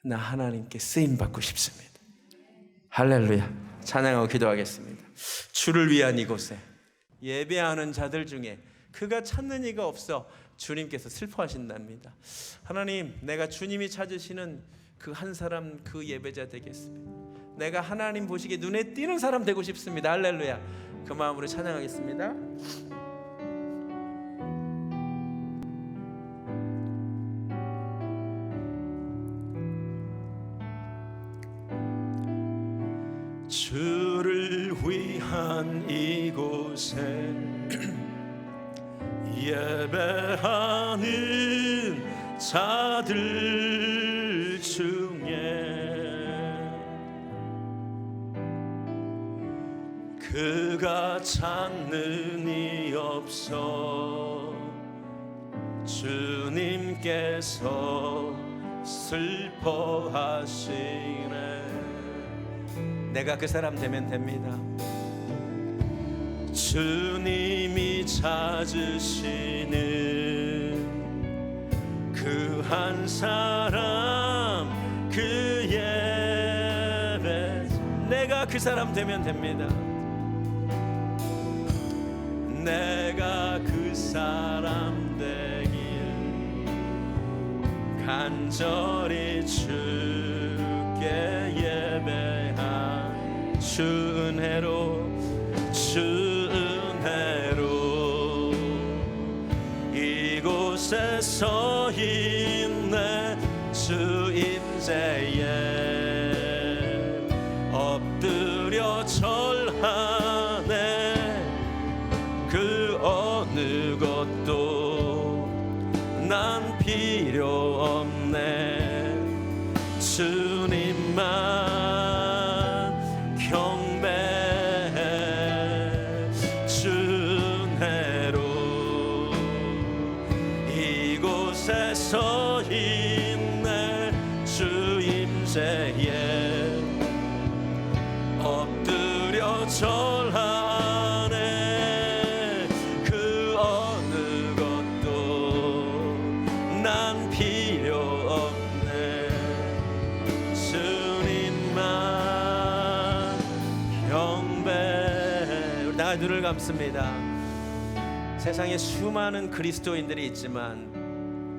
나 하나님께 쓰임받고 싶습니다. 할렐루야. 찬양하고 기도하겠습니다. 주를 위한 이곳에 예배하는 자들 중에 그가 찾는 이가 없어 주님께서 슬퍼하신답니다. 하나님 내가 주님이 찾으시는 그 한 사람 그 예배자 되겠습니다. 내가 하나님 보시기에 눈에 띄는 사람 되고 싶습니다. 할렐루야. 그 마음으로 찬양하겠습니다. 주를 위한 이곳에 예배하는 자들 중에 그가 찾는 이 없어 주님께서 슬퍼하시네. 내가 그 사람 되면 됩니다. 주님이 찾으시는 그 한 사람 그 예배 내가 그 사람 되면 됩니다. 내가 그 사람 되길 간절히 주께 예배한 주 은혜로 이곳에 서 있네. 임재에 엎드려 절하네. 그 어느 것도 난 필요 없네. 주님만 경배해. 준혜로 이곳에서 있네. 주 임재에 엎드려 절하네. 그 어느 것도 난 필요 없네. 주님만 경배해. 우리 다 눈을 감습니다. 세상에 수많은 그리스도인들이 있지만,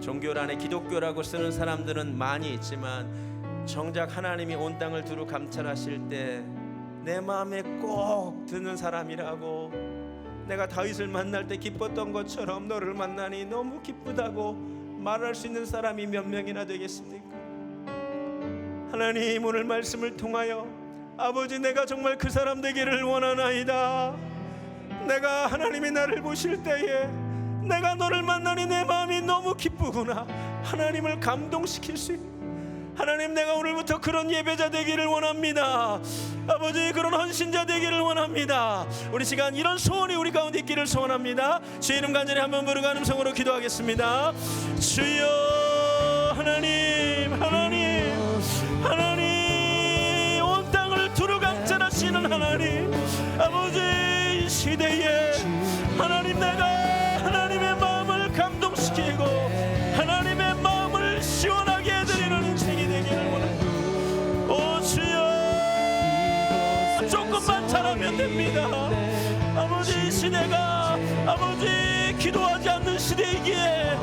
종교란에 기독교라고 쓰는 사람들은 많이 있지만, 정작 하나님이 온 땅을 두루 감찰하실 때 내 마음에 꼭 드는 사람이라고, 내가 다윗을 만날 때 기뻤던 것처럼 너를 만나니 너무 기쁘다고 말할 수 있는 사람이 몇 명이나 되겠습니까? 하나님, 오늘 말씀을 통하여 아버지, 내가 정말 그 사람 되기를 원하나이다. 내가 하나님이 나를 보실 때에 내가 너를 만나니 내 마음이 너무 기쁘구나. 하나님을 감동시킬 수 있는, 하나님, 내가 오늘부터 그런 예배자 되기를 원합니다. 아버지, 그런 헌신자 되기를 원합니다. 우리 시간 이런 소원이 우리 가운데 있기를 소원합니다. 주의 이름 간절히 한번 부르고 음성으로 기도하겠습니다. 주여, 하나님, 하나님, 하나님, 온 땅을 두루 감찰하시는 하나님, 아버지, 이 시대에 하나님, 내가 하나님의 마음을 감동시키고 하나님의 마음을 시원하게 해드리는 인생이 되기를 원합니다. 오 주여, 조금만 잘하면 됩니다. 아버지, 이 시대가 아버지 기도하지 않는 시대이기에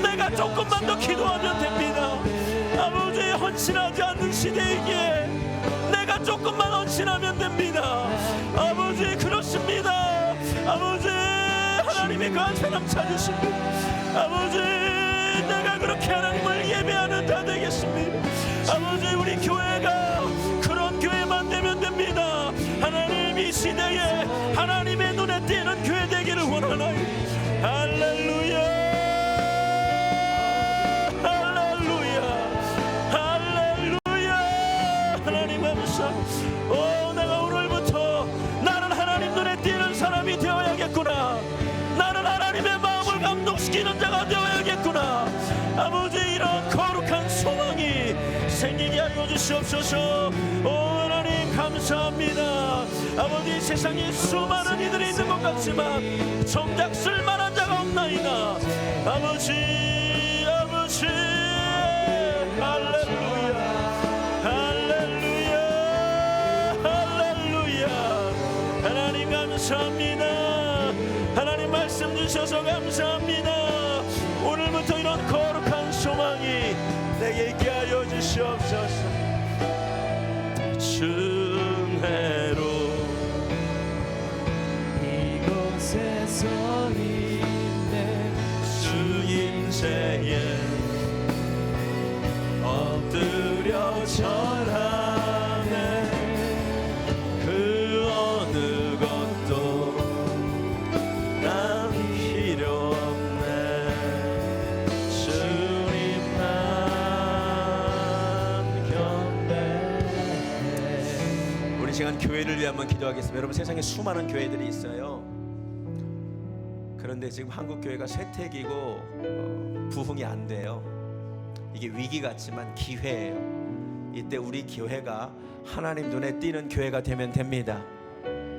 내가 조금만 더 기도하면 됩니다. 아버지, 헌신하지 않는 시대이기에 내가 조금만 헌신하면 됩니다. 아버지, 그렇습니다. 아버지, 하나님이 그한 사람 찾으십니다. 아버지, 내가 그렇게 하나님을 예배하는 다 되겠습니다. 아버지, 우리 교회가 그런 교회만 되면 됩니다. 하나님, 이 시대에 하나님의 눈에 띄는 교회 되기를 원하나요? 할렐루야, 할렐루야, 할렐루야. 하나님 감사합니다. 오, 내가 오늘부터 나는 하나님 눈에 띄는 사람이 되어야겠구나. 나는 하나님의 마음을 감동시키는 자가 되어야겠구나. 아버지, 이런 거룩한 소망이 생기게 하여 주시옵소서. 오 하나님, 감사합니다. 아버지, 세상에 수많은 이들이 있는 것 같지만 정작 쓸만한 자가 없나이다. 아버지, 아버지, 할렐루야, 할렐루야, 할렐루야. 하나님 감사합니다. 하나님 말씀 주셔서 감사합니다. 오늘부터 이런 거룩한 소망이 내게 있게 하여 주시옵소서. 준혜로 이곳에서 있네. 주 임재에 엎드려 절하네. 그 어느 것도 난 필요 없네. 주님만 경배해. 우리 시간 교회를 위해 한번 기도하겠습니다. 여러분, 세상에 수많은 교회들이 있어요. 그런데 지금 한국 교회가 쇠퇴기고 부흥이 안 돼요. 이게 위기 같지만 기회예요. 이때 우리 교회가 하나님 눈에 띄는 교회가 되면 됩니다.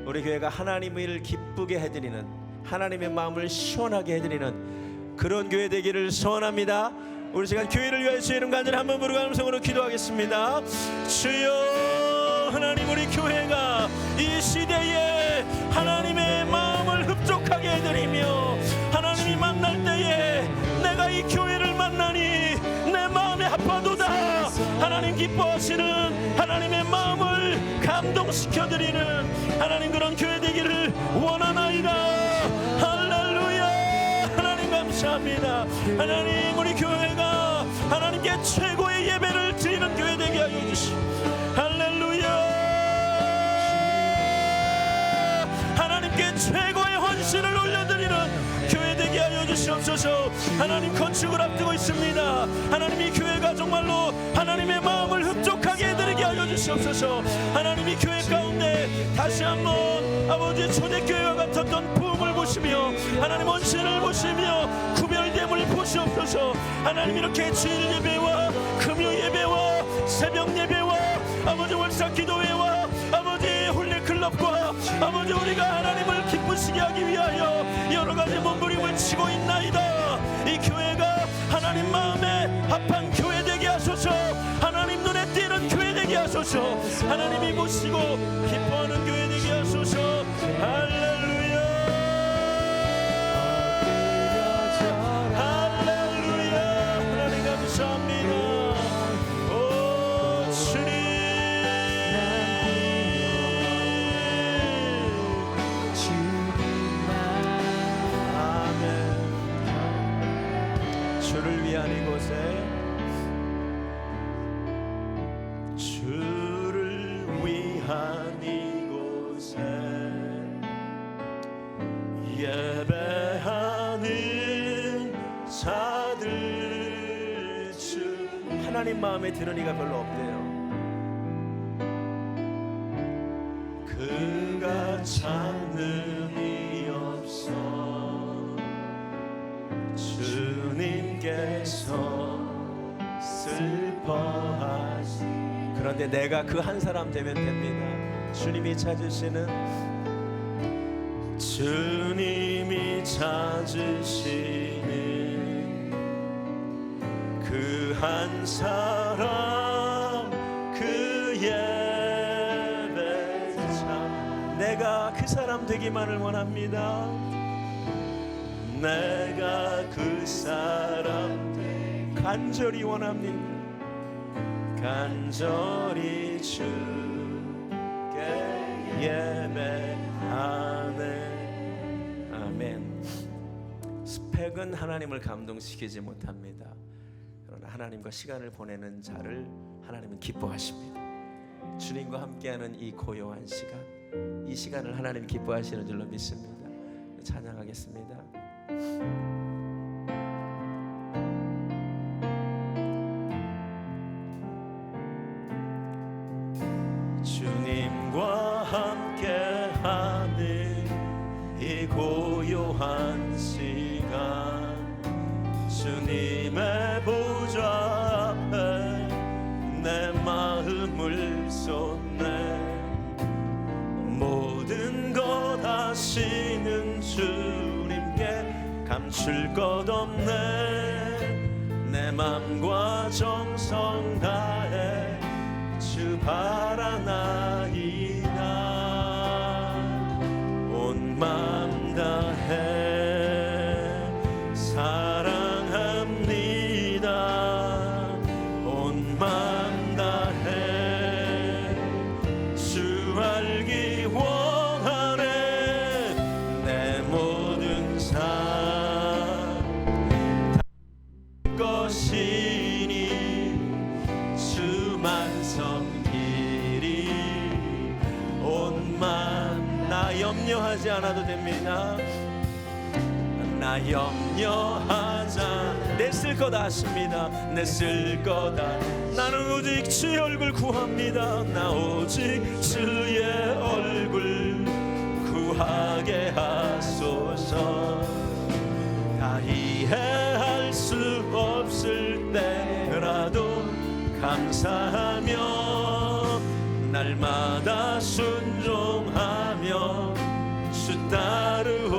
우리 교회가 하나님을 기쁘게 해드리는, 하나님의 마음을 시원하게 해드리는 그런 교회 되기를 소원합니다. 우리 시간 교회를 위하여 주의 이름 간절히 한번 부르고 음성으로 기도하겠습니다. 주여, 하나님, 우리 교회가 이 시대에 하나님의 마음을 흡족하게 해드리며 하나님이 만날 때에 내가 이 교회를 만나니 내 마음에 합하도다. 하나님 기뻐하시는 하나님의 마음을 감동시켜드리는 하나님, 그런 교회 되기를 원하나이다. 할렐루야. 하나님 감사합니다. 하나님, 우리 교회가 하나님께 최고의 예배를 드리는 교회 하나님 건축을 앞두고 있습니다. 하나님 이 교회가 정말로 하나님의 마음을 흡족하게 해드리게 하여 주시옵소서. 하나님 이 교회 가운데 다시 한번 아버지 초대교회와 같았던 부흥을 보시며 하나님 원신을 보시며 구별됨을 보시옵소서. 하나님 이렇게 주일 예배와 금요 예배와 새벽 예배와 아버지 월사 기도회와 아버지 홀리 클럽과 아버지 우리가 하나님을 기쁘시게 하기 위하여 여러 가지 몸부림을 치고 있나이다. 이 교회가 하나님 마음에 합한 교회 되게 하소서. 하나님 눈에 띄는 교회 되게 하소서. 하나님이 보시고 기뻐하는 교회 되게 하소서. 할렐루야, 할렐루야. 하나님 감사합니다. 오 주님, 아멘. 주를 위한 이곳에, 주를 위한 이곳에 예배하는 자들, 주 하나님 마음에 드는 이가 별로 없대요. 그가 찾는 이 없어 주님께서 슬퍼하시. 그런데 내가 그 한 사람 되면 됩니다. 주님이 찾으시는, 주님이 찾으시는 그 한 사람, 그 예배자. 내가 그 사람 되기만을 원합니다. 내가 그 사람 간절히 원합니다. 간절히 주께 예배하네. 아멘. 스펙은 하나님을 감동시키지 못합니다. 그러나 하나님과 시간을 보내는 자를 하나님은 기뻐하십니다. 주님과 함께하는 이 고요한 시간, 이 시간을 하나님 기뻐하시는 줄로 믿습니다. 찬양하겠습니다. 주님과 함께하는 이 고요한 시간, 주님의 보좌 앞에 내 마음을 쏟네. 모든 것 아시는 주님께 감출 것 없네. 내 맘과 정성 다해 주 바라나이다. 온 맘 다해 사랑합니다. 온 맘 다해 주 알기 원하네. 내 모든 삶 것이니 주만 섬기리. 온 맘 나 염려하지 않아도 됩니다. 나 염려하자. 내 쓸 것 아십니다. 내 쓸 거다. 나는 오직 주의 얼굴 구합니다. 나 오직 주의 얼굴 구하게 하소서. 다 이해할 수 없을 때라도 감사하며 날마다 순종하며 주 따르오리다.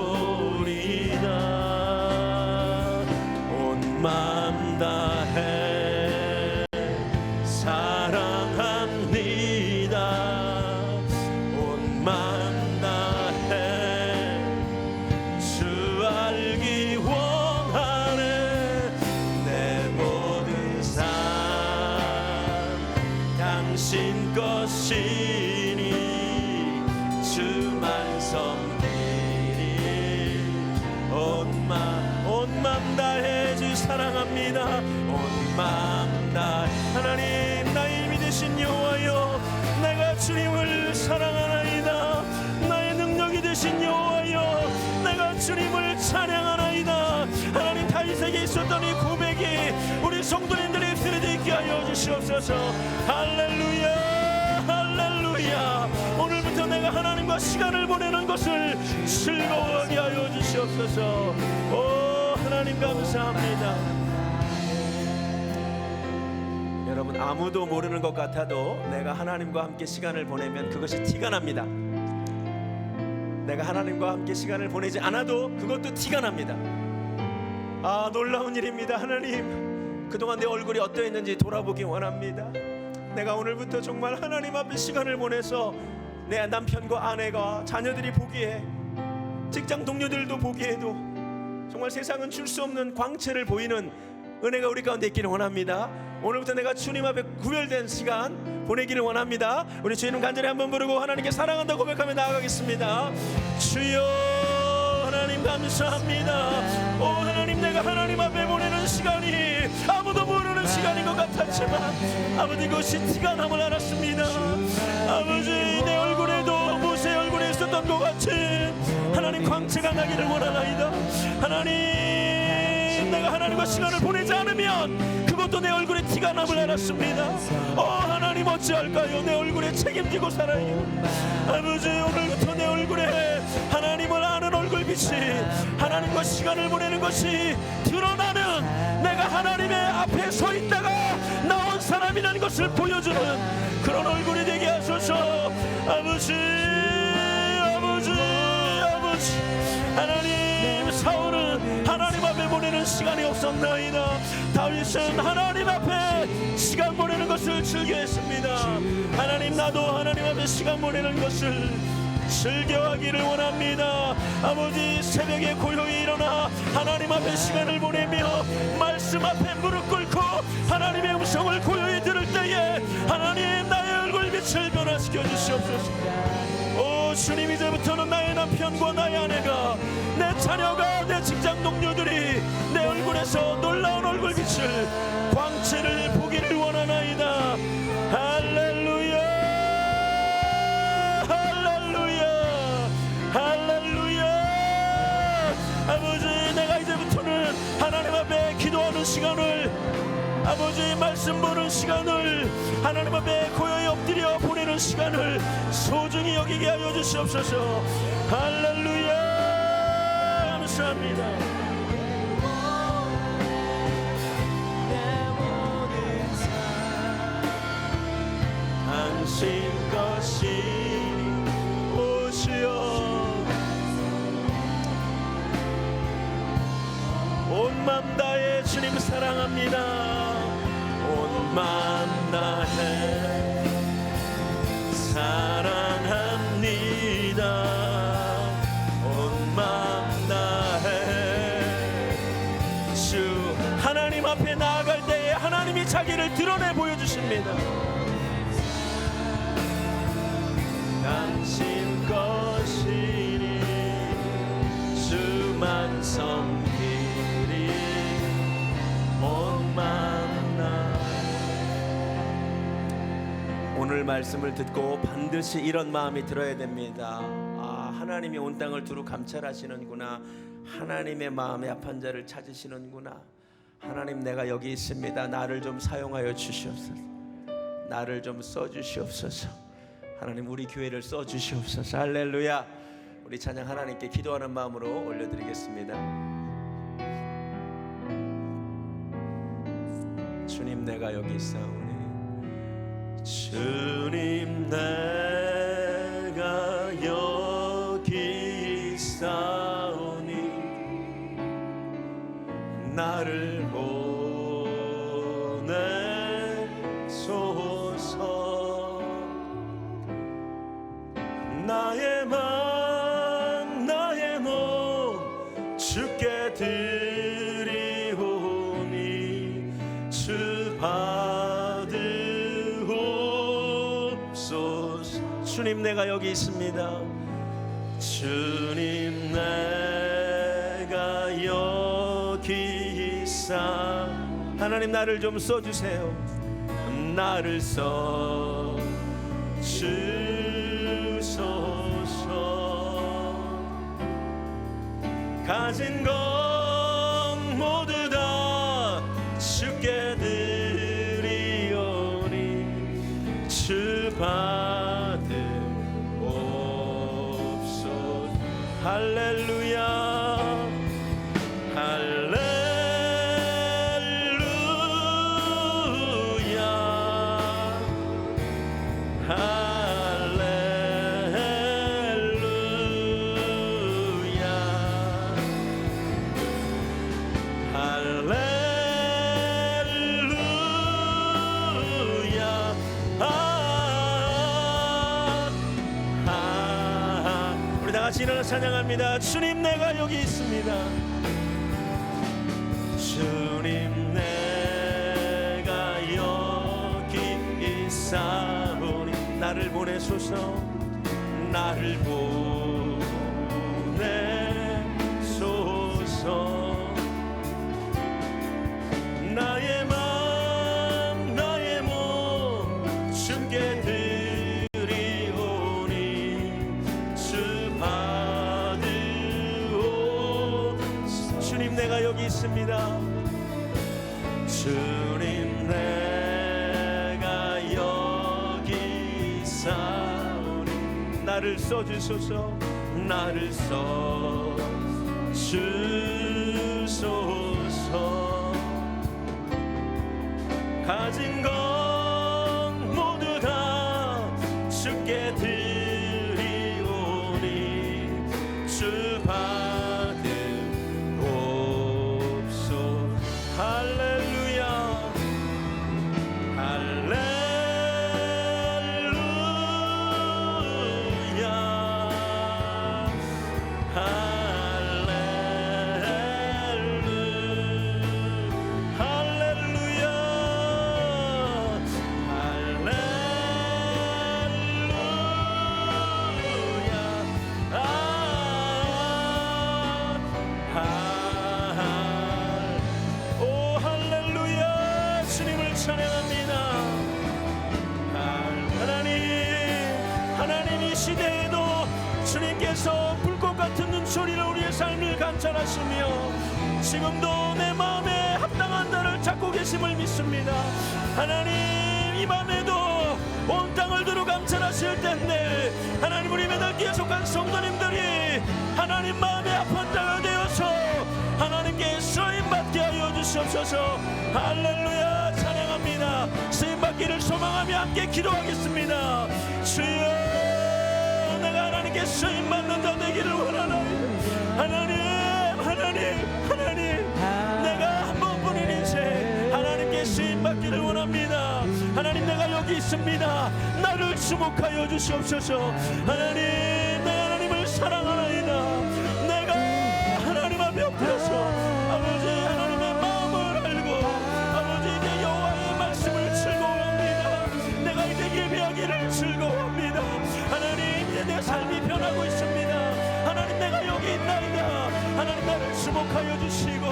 온 맘 다해 사랑합니다. 온 맘 다해 주 알기 원하네. 내 모든 삶 당신 것이니 주만 섬기리. 온 맘 다해 주 사랑합니다. 온 맘 다해. 하나님 나의 힘이 되신 여호와여, 내가 주님을 사랑하나이다. 나의 능력이 되신 여호와여, 내가 주님을 찬양하나이다. 하나님 다윗에게 있어 올려드리던 이 고백이 우리 성도님들의 입술에 있게 하여 주시옵소서. 할렐루야, 할렐루야. 오늘부터 내가 하나님과 시간을 보내는 것을 즐거워하게 하여 주시옵소서. 오 하나님 감사합니다. 여러분, 아무도 모르는 것 같아도 내가 하나님과 함께 시간을 보내면 그것이 티가 납니다. 내가 하나님과 함께 시간을 보내지 않아도 그것도 티가 납니다. 아, 놀라운 일입니다. 하나님, 그동안 내 얼굴이 어떠했는지 돌아보기 원합니다. 내가 오늘부터 정말 하나님 앞에 시간을 보내서 내 남편과 아내가 자녀들이 보기에, 직장 동료들도 보기에도 정말 세상은 줄 수 없는 광채를 보이는 은혜가 우리 가운데 있기를 원합니다. 오늘부터 내가 주님 앞에 구별된 시간 보내기를 원합니다. 우리 주님 간절히 한번 부르고 하나님께 사랑한다고 고백하며 나아가겠습니다. 주여, 하나님 감사합니다. 오 하나님, 내가 하나님 앞에 보내는 시간이 아무도 모르는 시간인 것 같았지만 아버지 그것이 티가 남을 알았습니다. 아버지, 내 얼굴에도 모세 얼굴에 있었던 것 같이 하나님 광채가 나기를 원하나이다. 하나님, 내가 하나님과 시간을 보내지 않으면 그것도 내 얼굴에 티가 남을 알았습니다. 하나님 어찌할까요? 내 얼굴에 책임지고 살아요. 아버지, 오늘부터 내 얼굴에 하나님을 아는 얼굴빛이, 하나님과 시간을 보내는 것이 드러나는, 내가 하나님의 앞에 서 있다가 나온 사람이라는 것을 보여주는 그런 얼굴이 되게 하소서. 아버지, 아버지, 아버지. 하나님, 사울은 하나님 앞에 보내는 시간이 없었나이다. 다윗은 하나님 앞에 시간 보내는 것을 즐겨했습니다. 하나님, 나도 하나님 앞에 시간 보내는 것을 즐겨하기를 원합니다. 아버지, 새벽에 고요히 일어나 하나님 앞에 시간을 보내며 말씀 앞에 무릎 꿇고 하나님의 음성을 고요히 들을 때에 하나님, 나의 얼굴빛을 변화시켜 주시옵소서. 오 주님, 이제부터는 나의 남편과 나의 아내가, 내 자녀가, 내 직장 동료들이 내 얼굴에서 놀라운 얼굴빛을, 광채를 보기를 원하나이다. 할렐루야, 할렐루야, 할렐루야. 아버지, 내가 이제부터는 하나님 앞에 기도하는 시간을, 아버지 말씀 보는 시간을, 하나님 앞에 고요히 엎드려 보내는 시간을 소중히 여기게 하여 주시옵소서. 할렐루야, 감사합니다. 당신 것이 오시어 온 맘 다해 주님 사랑합니다. 온 맘 다해 사랑합니다. 온 맘 다해 주 하나님 앞에 나아갈 때에 하나님이 자기를 드러내 보여주십니다. 당신 것이니 주만 섬기리 온 맘 다해. 오늘 말씀을 듣고 반드시 이런 마음이 들어야 됩니다. 아, 하나님이 온 땅을 두루 감찰하시는구나. 하나님의 마음의 합한 자를 찾으시는구나. 하나님, 내가 여기 있습니다. 나를 좀 사용하여 주시옵소서. 나를 좀 써주시옵소서. 하나님, 우리 교회를 써주시옵소서. 할렐루야. 우리 찬양 하나님께 기도하는 마음으로 올려드리겠습니다. 주님, 내가 여기 있사오니, 주님, 내가 여기 있사오니 나를 보내소서. 나의 맘 나의 몸 주께 드리오니 주 받으옵소서. 주님, 내가 여기 있습니다. 주님, 내가 여기 있사. 하나님, 나를 좀 써주세요. 나를 써주소서. 가진 것 모두 다 받으옵소서. 할렐루야 일어나 찬양합니다. 주님 내가 여기 있습니다. 주님 내가 여기 있사오니 나를 보내소서. 나를 보내소서. 나의 맘 나의 몸 주께 내가 여기 있습니다. 주님 내가 여기 있사오니 나를 써주소서. 나를 써주소서. 가진 것 모두 다 주께 드리오니 주 주님께서 불꽃 같은 눈초리로 우리의 삶을 관찰하시며 지금도 내 마음에 합당한 자를 찾고 계심을 믿습니다. 하나님 이 밤에도 온 땅을 두루 감찰하실 텐데 하나님 우리 매달기에 속한 성도님들이 하나님 마음에 합한 자가 되어서 하나님께 쓰임받게 하여 주시옵소서. 할렐루야 찬양합니다. 쓰임받기를 소망하며 함께 기도하겠습니다. 주여 내가 하나님께 쓰임받는 자 되기를 원하나이다. 하나님 내가 한 번뿐인 인생 하나님께 쓰임받기를 원합니다. 하나님 내가 여기 있습니다. 나를 주목하여 주시옵소서. 하나님 내가 하나님을 사랑하나이다. 내가 하나님 앞에 엎드려서 아버지 하나님의 마음을 알고 아버지 이제 여호와의 말씀을 즐거워합니다. 내가 이제 예배하기를 즐거워합니다. 하나님 내 삶이 변하고 있습니다. 하나님 내가 여기 있나이다. 하나님 나를 주목하여 주시고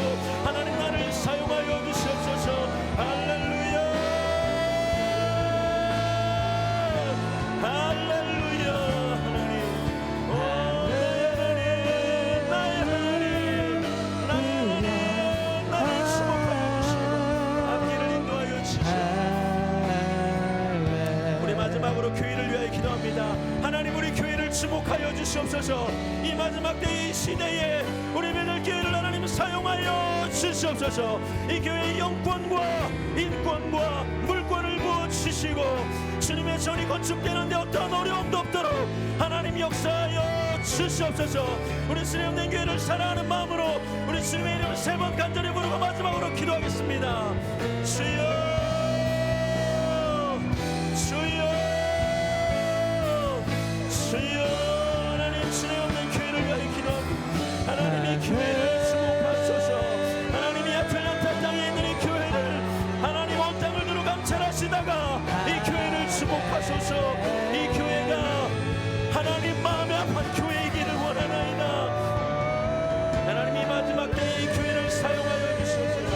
하나님 나를 사용하여 주시옵소서. 할렐루야 할렐루야. 하나님 오 나의 하나님 나를 주목하여 주시고 앞길을 인도하여 주시옵소서. 우리 마지막으로 교회를 위하여 기도합니다. 하나님 우리 교회를 주목하여 주시옵소서. 이 마지막 때의 시대에 우리 매달 교회를 하나님 사용하여 주시옵소서. 이 교회의 영권과 인권과 물권을 부어주시고 주님의 전이 건축되는데 어떠한 어려움도 없도록 하나님 역사하여 주시옵소서. 우리 주님 없는 교회를 사랑하는 마음으로 우리 주님의 이름을 세 번 간절히 부르고 마지막으로 기도하겠습니다. 주여 하나님 주님 없는 교회를 위하여 기도합니다. 하나님의 교회를 주목하소서. 하나님이 아틀란타 땅에 있는 이 교회를 하나님 온 땅을 두루 감찰하시다가 이 교회를 주목하소서. 이 교회가 하나님 마음에 합한 교회이기를 원하나이다. 하나님 이 마지막 때에 이 교회를 사용하여 주시옵소서.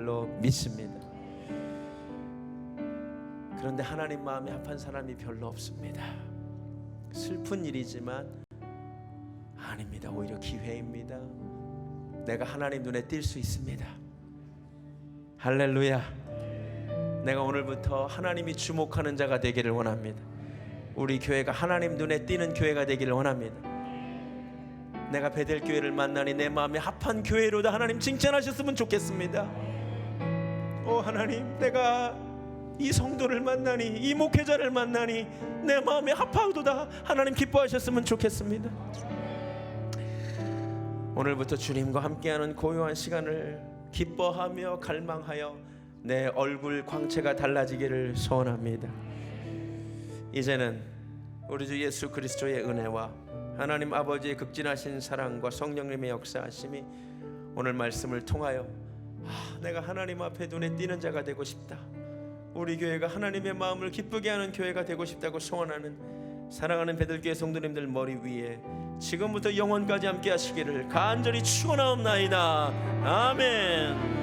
줄로 믿습니다. 그런데 하나님 마음에 합한 사람이 별로 없습니다. 슬픈 일이지만 아닙니다. 오히려 기회입니다. 내가 하나님 눈에 띌 수 있습니다. 할렐루야. 내가 오늘부터 하나님이 주목하는 자가 되기를 원합니다. 우리 교회가 하나님 눈에 띄는 교회가 되기를 원합니다. 내가 베델교회를 만나니 내 마음에 합한 교회로다 하나님 칭찬하셨으면 좋겠습니다. 오 하나님, 내가 이 성도를 만나니, 이 목회자를 만나니 내 마음에 합하도다 하나님 기뻐하셨으면 좋겠습니다. 오늘부터 주님과 함께하는 고요한 시간을 기뻐하며 갈망하여 내 얼굴 광채가 달라지기를 소원합니다. 이제는 우리 주 예수 그리스도의 은혜와 하나님 아버지의 극진하신 사랑과 성령님의 역사하심이 오늘 말씀을 통하여 내가 하나님 앞에 눈에 띄는 자가 되고 싶다, 우리 교회가 하나님의 마음을 기쁘게 하는 교회가 되고 싶다고 소원하는 사랑하는 베들교회 성도님들 머리 위에 지금부터 영원까지 함께 하시기를 간절히 축원하옵나이다. 아멘.